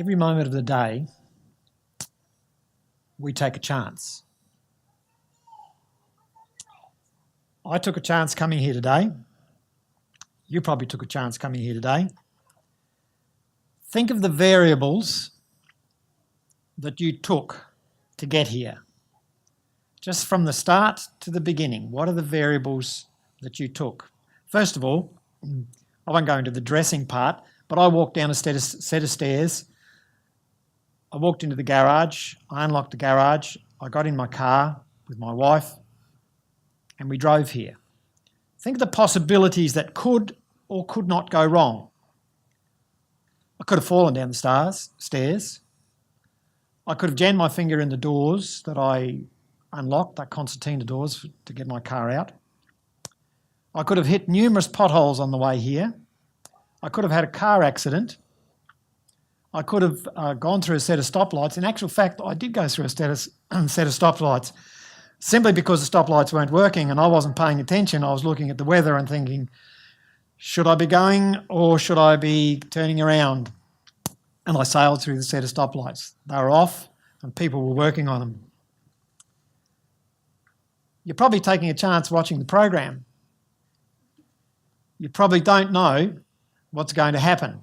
Every moment of the day, we take a chance. I took a chance coming here today. You probably took a chance coming here today. Think of the variables that you took to get here. Just from the start to the beginning, what are the variables that you took? First of all, I won't go into the dressing part, but I walked down a set of stairs. I walked into the garage, I unlocked the garage, I got in my car with my wife, and we drove here. Think of the possibilities that could or could not go wrong. I could have fallen down the stairs. I could have jammed my finger in the doors that I unlocked, that concertina doors to get my car out. I could have hit numerous potholes on the way here. I could have had a car accident. I could have gone through a set of stoplights. In actual fact, I did go through a set of stoplights simply because the stoplights weren't working and I wasn't paying attention. I was looking at the weather and thinking, should I be going or should I be turning around? And I sailed through the set of stoplights. They were off and people were working on them. You're probably taking a chance watching the program. You probably don't know what's going to happen.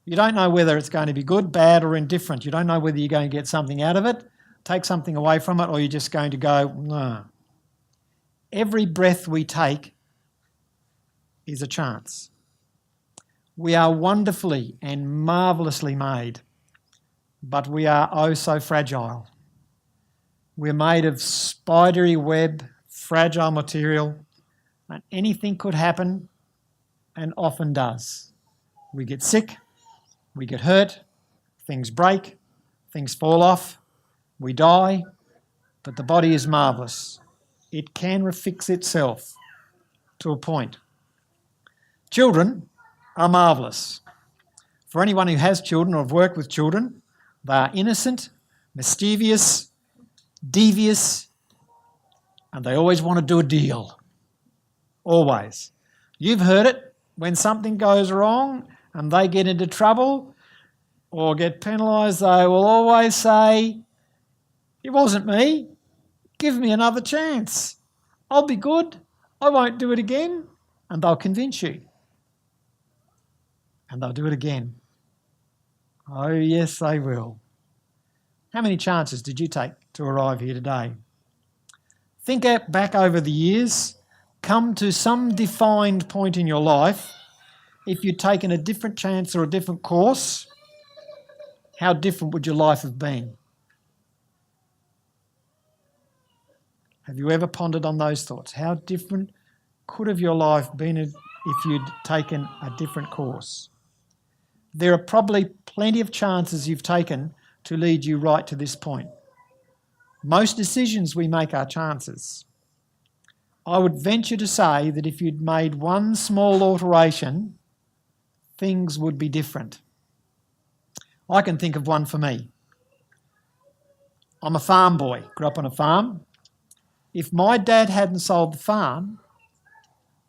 You don't know whether it's going to be good, bad or indifferent. You don't know whether you're going to get something out of it, take something away from it, or you're just going to go, no. Every breath we take is a chance. We are wonderfully and marvellously made, but we are oh so fragile. We're made of spidery web, fragile material, and anything could happen and often does. We get sick, we get hurt, things break, things fall off, we die, but the body is marvellous. It can refix itself to a point. Children are marvellous. For anyone who has children or have worked with children, they are innocent, mischievous, devious, and they always want to do a deal. Always. You've heard it. When something goes wrong and they get into trouble or get penalised, they will always say, it wasn't me. Give me another chance. I'll be good. I won't do it again. And they'll convince you. And they'll do it again. Oh, yes, they will. How many chances did you take to arrive here today? Think back over the years. Come to some defined point in your life. If you'd taken a different chance or a different course, how different would your life have been? Have you ever pondered on those thoughts? How different could have your life been if you'd taken a different course? There are probably plenty of chances you've taken to lead you right to this point. Most decisions we make are chances. I would venture to say that if you'd made one small alteration, things would be different. I can think of one for me. I'm a farm boy, grew up on a farm. If my dad hadn't sold the farm,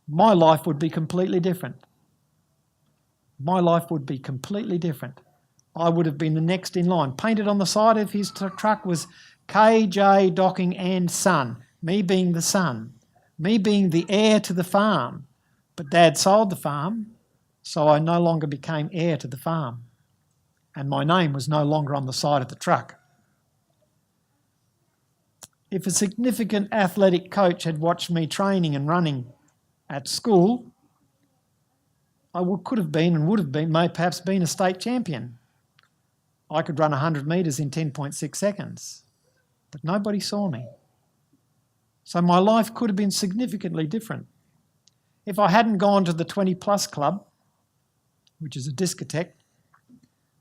my life would be completely different. My life would be completely different. I would have been the next in line. Painted on the side of his truck was KJ Docking and Son, me being the son. Me being the heir to the farm, but Dad sold the farm, so I no longer became heir to the farm, and my name was no longer on the side of the truck. If a significant athletic coach had watched me training and running at school, I could have been and would have been, may perhaps been a state champion. I could run 100 metres in 10.6 seconds, but nobody saw me. So my life could have been significantly different. If I hadn't gone to the 20 Plus Club, which is a discotheque,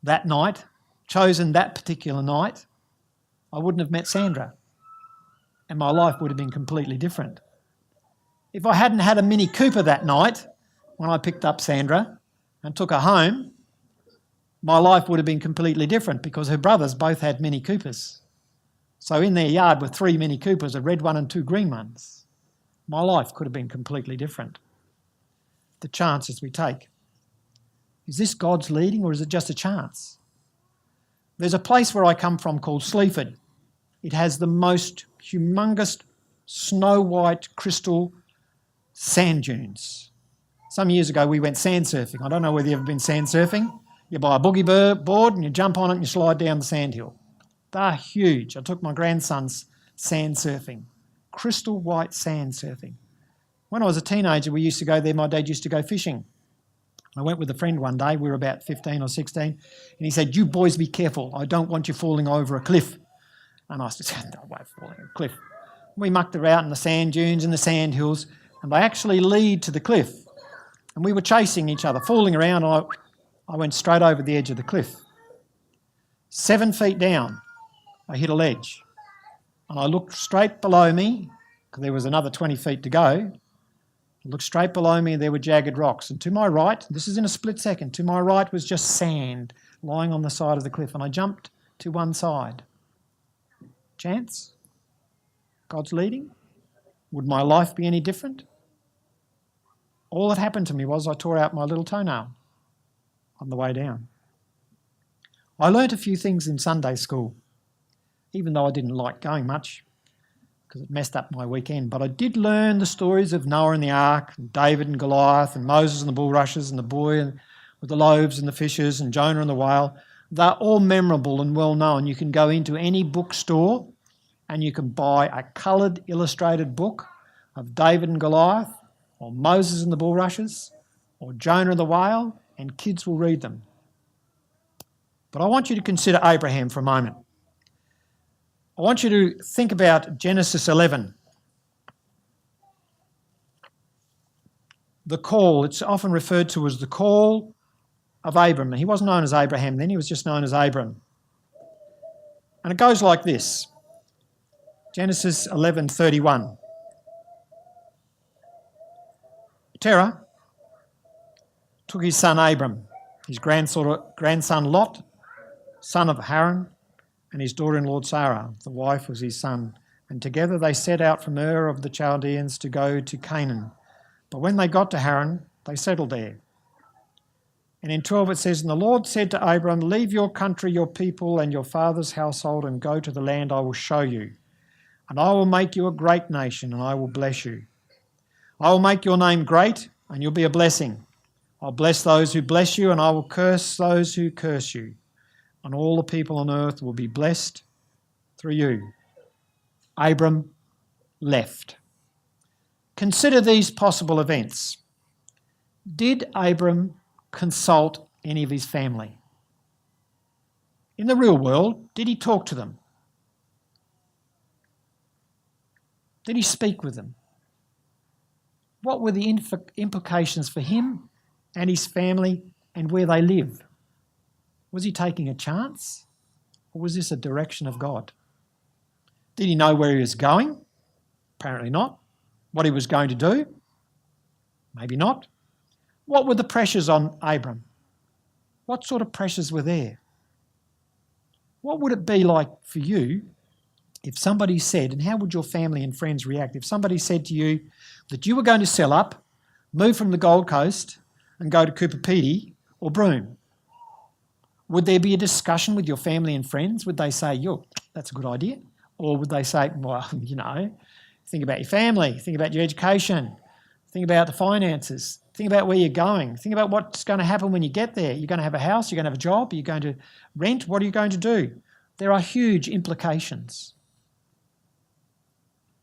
that night, chosen that particular night, I wouldn't have met Sandra. And my life would have been completely different. If I hadn't had a Mini Cooper that night, when I picked up Sandra and took her home, my life would have been completely different because her brothers both had Mini Coopers. So in their yard were 3 Mini Coopers, a red one and 2 green ones. My life could have been completely different. The chances we take. Is this God's leading or is it just a chance? There's a place where I come from called Sleaford. It has the most humongous snow white crystal sand dunes. Some years ago we went sand surfing. I don't know whether you've ever been sand surfing. You buy a boogie board and you jump on it and you slide down the sand hill. They're huge. I took my grandson's sand surfing. Crystal white sand surfing. When I was a teenager, we used to go there. My dad used to go fishing. I went with a friend one day. We were about 15 or 16. And he said, "You boys be careful. I don't want you falling over a cliff." And I said, "No way, falling over a cliff." We mucked around in the sand dunes and the sand hills, and they actually lead to the cliff. And we were chasing each other, fooling around. And I went straight over the edge of the cliff. 7 feet down, I hit a ledge. And I looked straight below me, because there was another 20 feet to go. I looked straight below me and there were jagged rocks. And to my right, this is in a split second, to my right was just sand lying on the side of the cliff. And I jumped to one side. Chance? God's leading? Would my life be any different? All that happened to me was I tore out my little toenail on the way down. I learnt a few things in Sunday school, even though I didn't like going much because it messed up my weekend. But I did learn the stories of Noah and the ark, and David and Goliath, and Moses and the bulrushes, and the boy with the loaves and the fishes, and Jonah and the whale. They're all memorable and well known. You can go into any bookstore and you can buy a coloured illustrated book of David and Goliath, or Moses and the bulrushes, or Jonah and the whale, and kids will read them. But I want you to consider Abraham for a moment. I want you to think about Genesis 11. The call, it's often referred to as the call of Abram. He wasn't known as Abraham then, he was just known as Abram. And it goes like this. Genesis 11:31. Terah took his son Abram, his grandson Lot, son of Haran, and his daughter-in-law Sarah, the wife was his son. And together they set out from Ur of the Chaldeans to go to Canaan. But when they got to Haran, they settled there. And in 12 it says, "And the Lord said to Abram, leave your country, your people, and your father's household, and go to the land I will show you. And I will make you a great nation, and I will bless you. I will make your name great, and you'll be a blessing. I'll bless those who bless you, and I will curse those who curse you. And all the people on earth will be blessed through you." Abram left. Consider these possible events. Did Abram consult any of his family? In the real world, did he talk to them? Did he speak with them? What were the implications for him and his family and where they live? Was he taking a chance, or was this a direction of God? Did he know where he was going? Apparently not. What he was going to do? Maybe not. What were the pressures on Abram? What sort of pressures were there? What would it be like for you if somebody said, and how would your family and friends react, if somebody said to you that you were going to sell up, move from the Gold Coast and go to Cooper Pedy or Broome? Would there be a discussion with your family and friends? Would they say, "Yo, that's a good idea"? Or would they say, "Well, think about your family, think about your education, think about the finances, think about where you're going, think about what's going to happen when you get there. You're going to have a house, you're going to have a job, you're going to rent, what are you going to do?" There are huge implications.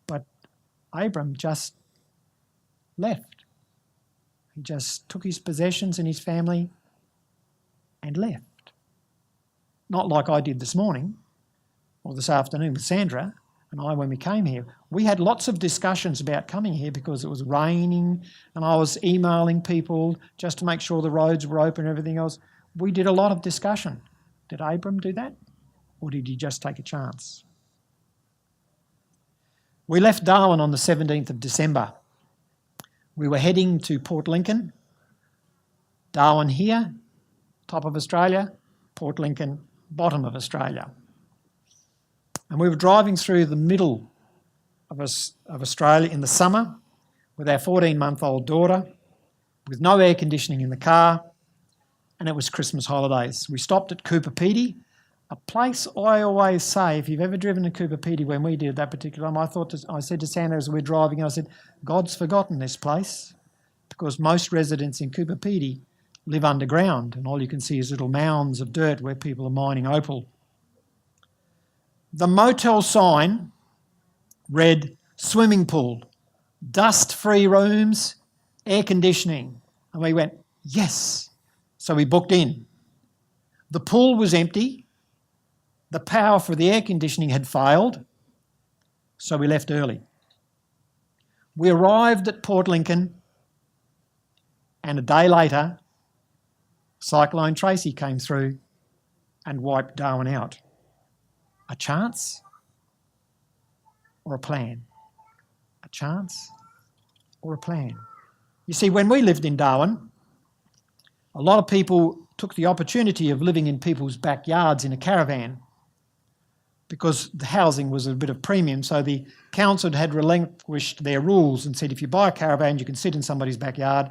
But Abram just left. He just took his possessions and his family and left. Not like I did this morning or this afternoon with Sandra and I when we came here. We had lots of discussions about coming here because it was raining and I was emailing people just to make sure the roads were open and everything else. We did a lot of discussion. Did Abram do that? Or did he just take a chance? We left Darwin on the 17th of December. We were heading to Port Lincoln. Darwin here, top of Australia. Port Lincoln, bottom of Australia. And we were driving through the middle of Australia in the summer with our 14-month-old daughter, with no air conditioning in the car, and it was Christmas holidays. We stopped at Cooper Pedy, A place I always say, if you've ever driven to Coober Pedy when we did that particular time, I said to Sandra as we're driving, I said, God's forgotten this place because most residents in Coober Pedy live underground and all you can see is little mounds of dirt where people are mining opal. The motel sign read swimming pool, dust-free rooms, air conditioning. And we went, yes. So we booked in. The pool was empty. The power for the air conditioning had failed. So we left early. We arrived at Port Lincoln and a day later, Cyclone Tracy came through and wiped Darwin out. A chance or a plan? A chance or a plan? You see, when we lived in Darwin, a lot of people took the opportunity of living in people's backyards in a caravan because the housing was a bit of premium. So the council had relinquished their rules and said, if you buy a caravan, you can sit in somebody's backyard,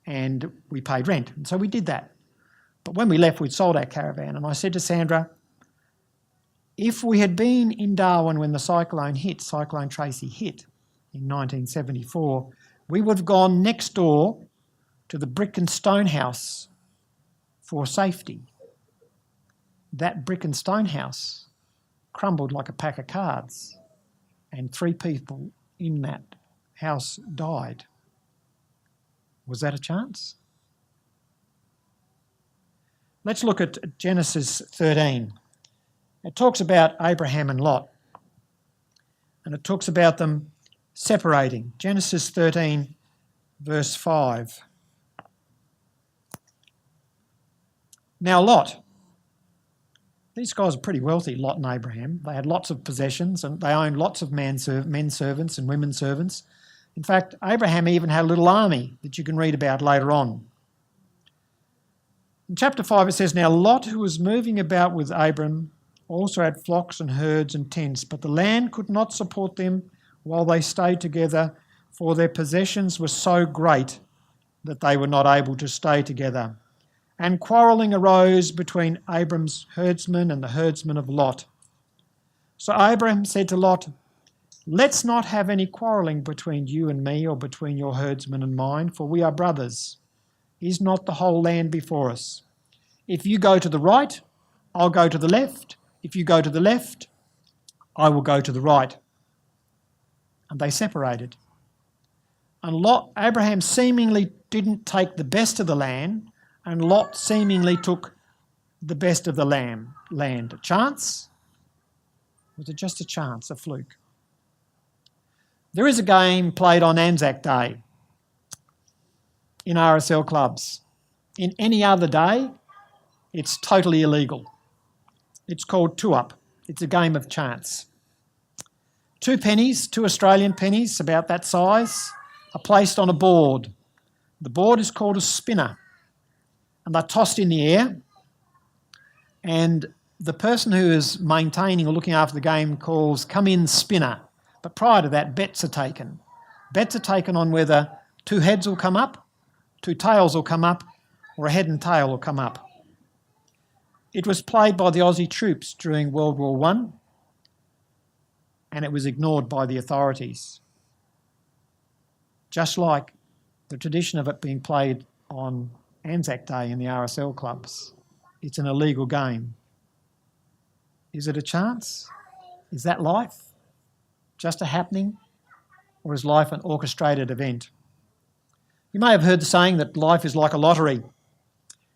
and we paid rent. And so we did that. But when we left, we'd sold our caravan. And I said to Sandra, if we had been in Darwin when the Cyclone Tracy hit in 1974, we would have gone next door to the brick and stone house for safety. That brick and stone house crumbled like a pack of cards, and 3 people in that house died. Was that a chance? Let's look at Genesis 13. It talks about Abraham and Lot, and it talks about them separating. Genesis 13, verse 5. Now Lot, these guys are pretty wealthy, Lot and Abraham. They had lots of possessions and they owned lots of men servants and women servants. In fact, Abraham even had a little army that you can read about later on. In chapter 5 it says, now Lot, who was moving about with Abram, also had flocks and herds and tents, but the land could not support them while they stayed together, for their possessions were so great that they were not able to stay together. And quarrelling arose between Abram's herdsmen and the herdsmen of Lot. So Abram said to Lot, let's not have any quarrelling between you and me or between your herdsmen and mine, for we are brothers. Is not the whole land before us? If you go to the right, I'll go to the left. If you go to the left, I will go to the right. And they separated. And Abraham seemingly didn't take the best of the land, and Lot seemingly took the best of the land. A chance? Was it just a chance, a fluke? There is a game played on Anzac Day in RSL clubs. In any other day, it's totally illegal. It's called two-up. It's a game of chance. 2 pennies, 2 Australian pennies, about that size, are placed on a board. The board is called a spinner, and they're tossed in the air, and the person who is maintaining or looking after the game calls, come in spinner. But prior to that, bets are taken. Bets are taken on whether 2 heads will come up, 2 tails will come up, or a head and tail will come up. It was played by the Aussie troops during World War I, and it was ignored by the authorities. Just like the tradition of it being played on Anzac Day in the RSL clubs. It's an illegal game. Is it a chance? Is that life? Just a happening? Or is life an orchestrated event? You may have heard the saying that life is like a lottery.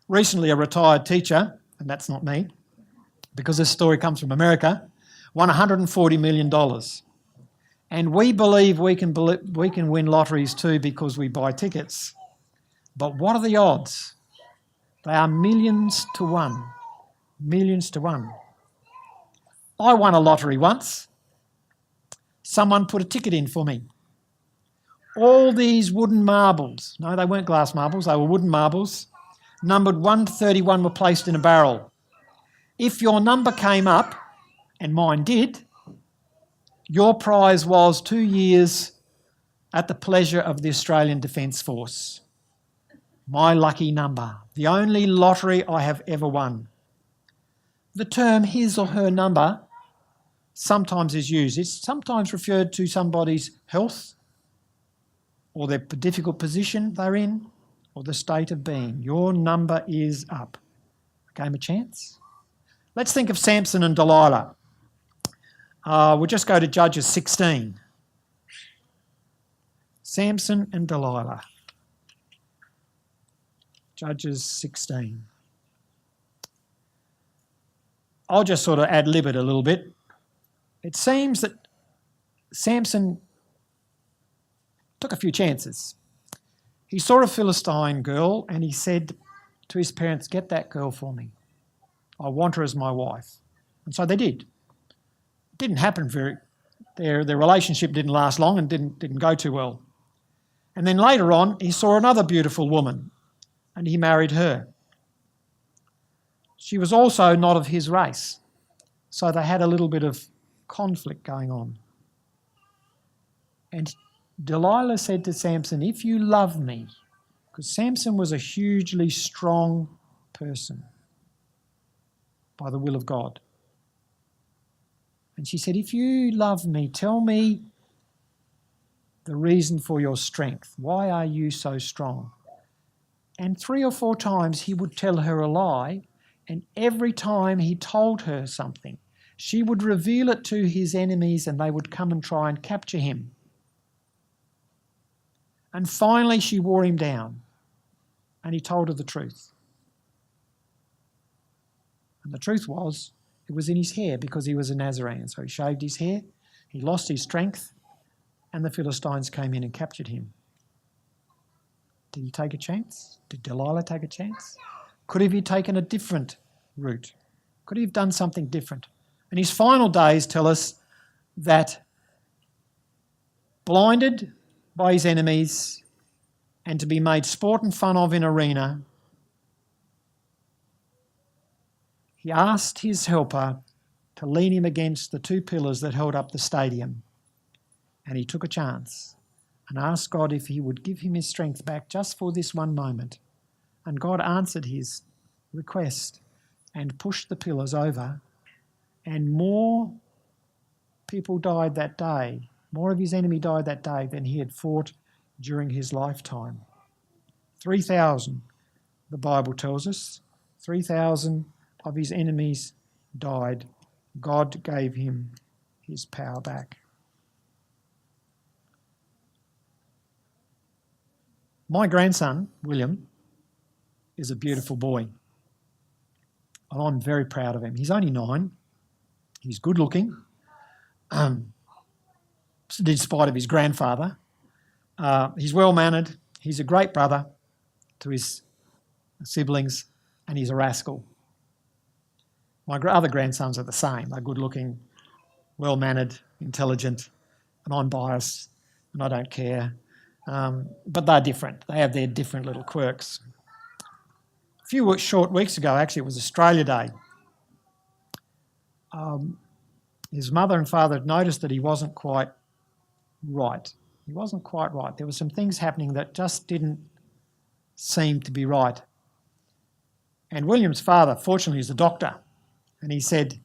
Recently, a retired teacher, and that's not me, because this story comes from America, won $140 million. And we believe we can win lotteries too because we buy tickets. But what are the odds? They are millions to one. Millions to one. I won a lottery once. Someone put a ticket in for me. All these wooden marbles, no, they weren't glass marbles, they were wooden marbles, numbered 1 to 31 were placed in a barrel. If your number came up, and mine did, your prize was 2 years at the pleasure of the Australian Defence Force. My lucky number, the only lottery I have ever won. the term his or her number sometimes is used. It's sometimes referred to somebody's health or their difficult position they're in or the state of being. Your number is up. A game of chance? Let's think of Samson and Delilah. We'll just go to Judges 16. Samson and Delilah. Judges 16. I'll just sort of ad-lib it a little bit. It seems that Samson took a few chances. He saw a Philistine girl and he said to his parents, "Get that girl for me. I want her as my wife." And so they did. It didn't happen their relationship didn't last long and didn't go too well. And then later on, he saw another beautiful woman and he married her. She was also not of his race, so they had a little bit of conflict going on. And Delilah said to Samson, "If you love me," because Samson was a hugely strong person by the will of God. And she said, "If you love me, tell me the reason for your strength. Why are you so strong?" And 3 or 4 times he would tell her a lie, and every time he told her something, she would reveal it to his enemies and they would come and try and capture him. And finally she wore him down and he told her the truth. And the truth was, it was in his hair because he was a Nazarene. So he shaved his hair, he lost his strength, and the Philistines came in and captured him. Did he take a chance? Did Delilah take a chance? Could he have taken a different route? Could he have done something different? And his final days tell us that blinded by his enemies and to be made sport and fun of in arena, he asked his helper to lean him against the 2 pillars that held up the stadium. And he took a chance and asked God if he would give him his strength back just for this one moment. And God answered his request and pushed the pillars over, and more people died that day. More of his enemy died that day than he had fought during his lifetime. 3,000, the Bible tells us, 3,000 of his enemies died. God gave him his power back. My grandson, William, is a beautiful boy. And I'm very proud of him. He's only 9. He's good looking, despite of his grandfather. He's well-mannered. He's a great brother to his siblings, and he's a rascal. My other grandsons are the same. They're good-looking, well-mannered, intelligent, and I'm biased, and I don't care. But they're different. They have their different little quirks. A few short weeks ago, actually, it was Australia Day. His mother and father had noticed that he wasn't quite right. He wasn't quite right. There were some things happening that just didn't seem to be right. And William's father, fortunately, is a doctor. And he said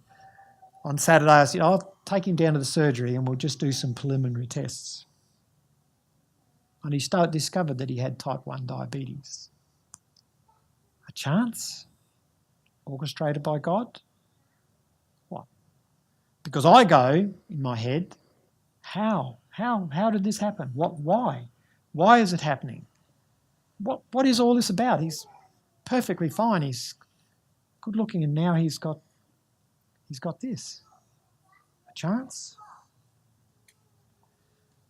on Saturday, I said, "I'll take him down to the surgery and we'll just do some preliminary tests." And he discovered that he had type 1 diabetes. A chance? Orchestrated by God? What? Because I go in my head, how? How did this happen? Why? Why is it happening? What is all this about? He's perfectly fine. He's good looking, and now he's got this. A chance?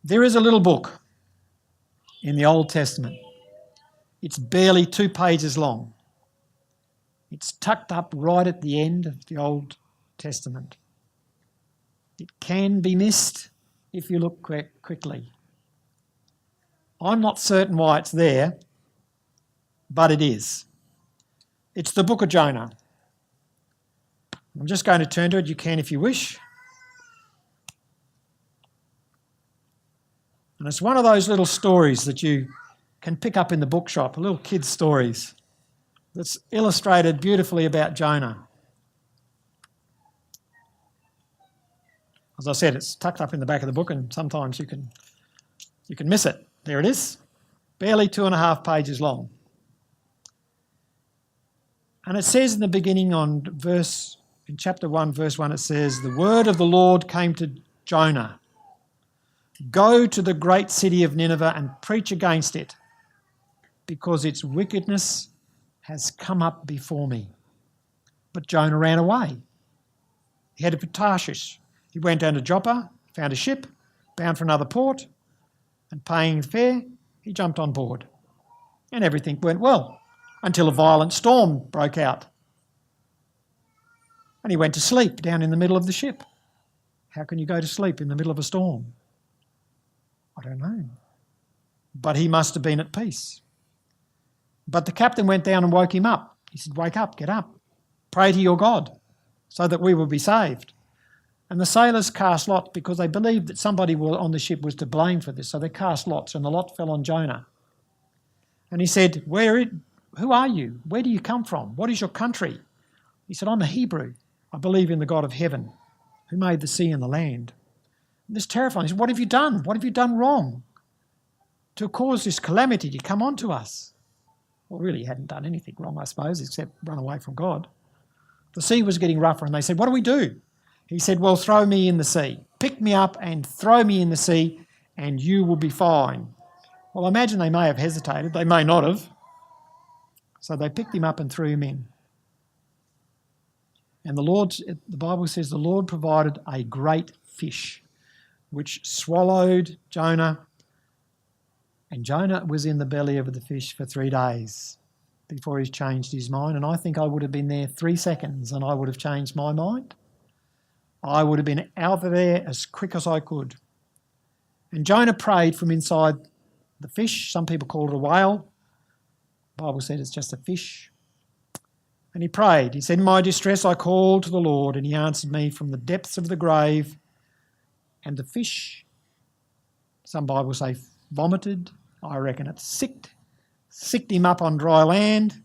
There is a little book in the Old Testament. It's barely 2 pages long. It's tucked up right at the end of the Old Testament. It can be missed if you look quickly. I'm not certain why it's there, but it is. It's the book of Jonah. I'm just going to turn to it. You can if you wish. And it's one of those little stories that you can pick up in the bookshop, little kids' stories, that's illustrated beautifully about Jonah. As I said, it's tucked up in the back of the book and sometimes you can miss it. There it is, barely 2.5 pages long. And it says in the beginning in chapter 1, verse 1, it says, "The word of the Lord came to Jonah. Go to the great city of Nineveh and preach against it, because its wickedness has come up before me." But Jonah ran away. He headed for Tarshish. He went down to Joppa, found a ship, bound for another port, and paying fare, he jumped on board. And everything went well until a violent storm broke out. And he went to sleep down in the middle of the ship. How can you go to sleep in the middle of a storm? I don't know. But he must have been at peace. But the captain went down and woke him up. He said, "Wake up, get up. Pray to your God so that we will be saved." And the sailors cast lots because they believed that somebody on the ship was to blame for this. So they cast lots and the lot fell on Jonah. And he said, "Who are you? Where do you come from? What is your country?" He said, "I'm a Hebrew. I believe in the God of heaven who made the sea and the land." And this terrifying. He said, "What have you done? What have you done wrong to cause this calamity to come onto us?" Well, really, he hadn't done anything wrong, I suppose, except run away from God. The sea was getting rougher and they said, "What do we do?" He said, "Well, throw me in the sea. Pick me up and throw me in the sea and you will be fine." Well, I imagine they may have hesitated. They may not have. So they picked him up and threw him in. And the Bible says the Lord provided a great fish which swallowed Jonah. And Jonah was in the belly of the fish for 3 days before he changed his mind. And I think I would have been there 3 seconds and I would have changed my mind. I would have been out of there as quick as I could. And Jonah prayed from inside the fish. Some people call it a whale. The Bible said it's just a fish. And he prayed. He said, "In my distress I called to the Lord, and he answered me from the depths of the grave." And the fish, some Bibles say vomited. I reckon it sicked him up on dry land,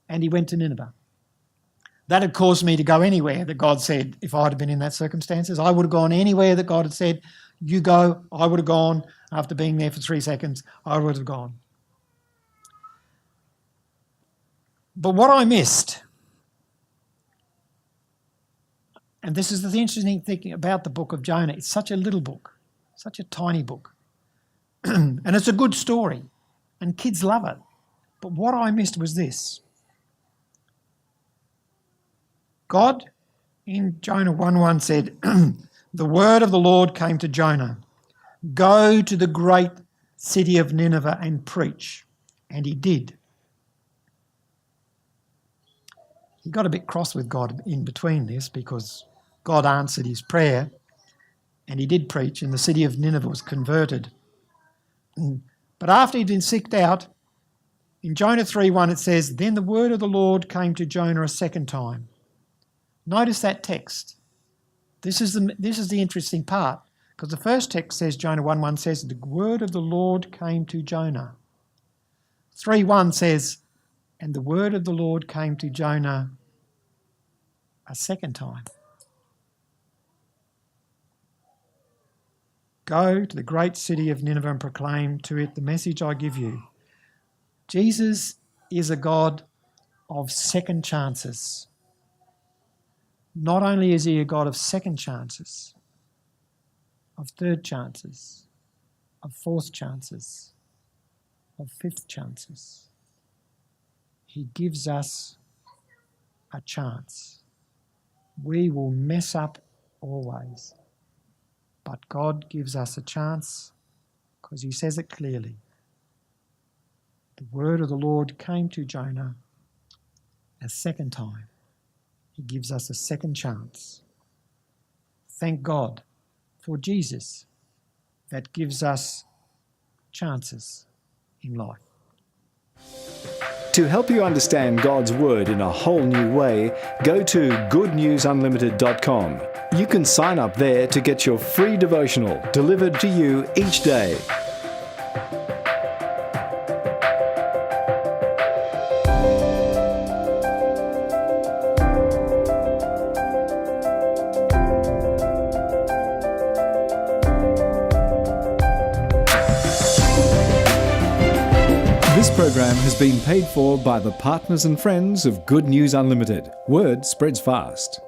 and he went to Nineveh. That had caused me to go anywhere that God said. If I had been in that circumstances, I would have gone anywhere that God had said, "You go." I would have gone. After being there for 3 seconds, I would have gone. But what I missed, and this is the interesting thing about the book of Jonah, it's such a little book, such a tiny book. And it's a good story, and kids love it. But what I missed was this. God, in Jonah 1:1 said, "The word of the Lord came to Jonah. Go to the great city of Nineveh and preach." And he did. He got a bit cross with God in between this because God answered his prayer and he did preach and the city of Nineveh was converted. But after he'd been sicked out, in Jonah 3:1 it says, "Then the word of the Lord came to Jonah a second time." Notice that text. This is the interesting part, because the first text says, Jonah 1:1 says, "The word of the Lord came to Jonah." 3:1 says, "And the word of the Lord came to Jonah a second time." Go to the great city of Nineveh and proclaim to it the message I give you. Jesus is a God of second chances. Not only is he a God of second chances, of third chances, of fourth chances, of fifth chances. He gives us a chance. We will mess up always, but God gives us a chance because he says it clearly. The word of the Lord came to Jonah a second time. He gives us a second chance. Thank God for Jesus that gives us chances in life. To help you understand God's Word in a whole new way, go to goodnewsunlimited.com. You can sign up there to get your free devotional delivered to you each day. This program has been paid for by the partners and friends of Good News Unlimited. Word spreads fast.